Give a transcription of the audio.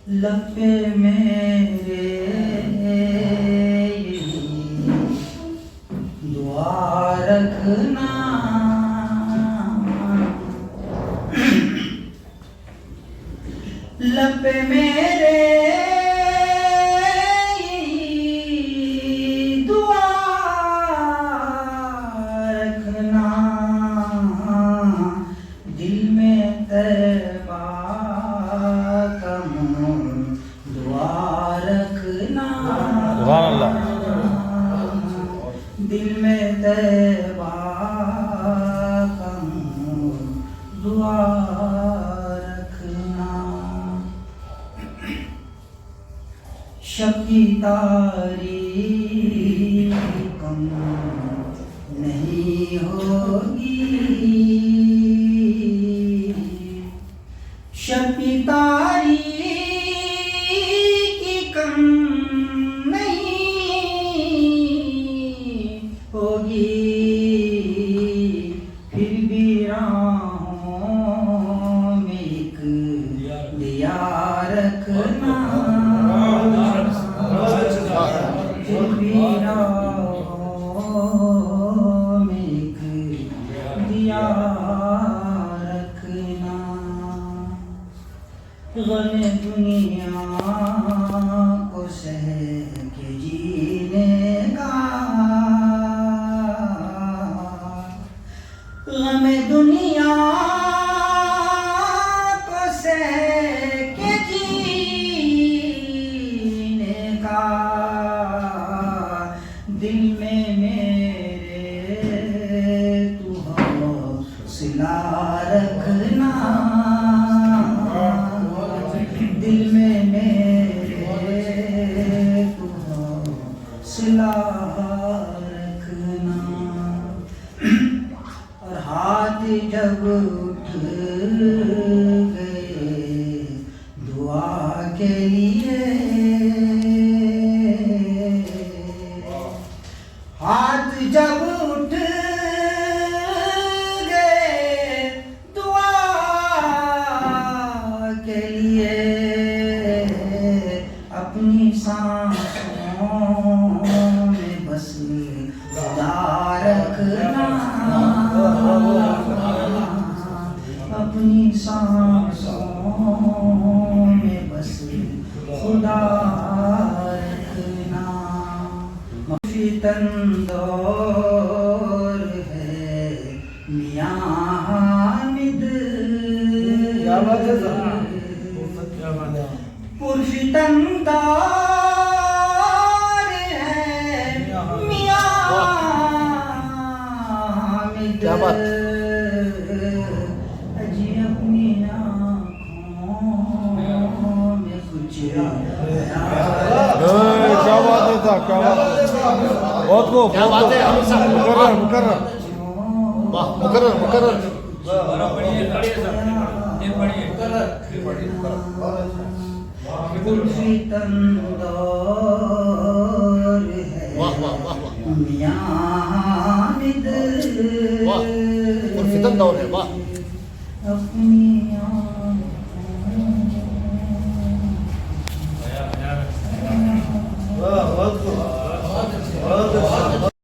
लब पे मेरे दुआ रखना, लब पे मेरे दुआ रखना, दिल में तैबा कम दुआ रखना, सुभान अल्लाह। दिल में तैबा कम दुआ रखना। शब की तारीख कम नहीं होगी, शब की तारीख कम नहीं होगी, फिर भी राहों में एक दिया रखना, फिर भी राहों में एक दिया रखना। गम दुनिया को सह के जीने का, गम दुनिया को सह के जीने का, दिल में मेरे तू हौसला रखना, दिल में मेरे तू हौसला रखना। और हाथ जब उठ गए दुआ के लिए, हाथ जब उठ गए दुआ के लिए, अपनी सांसों में बस खुदा रखना, अपनी सांसों में बस खुदा रखना। फितन दौर है मियां हामिद, क्या बात है पुरफितन दौर है मियां हामिद, क्या बात। अजी अपनी आँखों में कुछ क्या बात है साहब, क्या बात है, बहुत खूब, क्या बात है। मुकर्रर मुकर्रर वाह, मुकर्रर मुकर्रर। पुरफितन दौर है वाह वाह वाह वाह मियां हामिद, वाह, पुरफितन दौर है, वाह। अपनी बहुत खूब, बहुत खूब।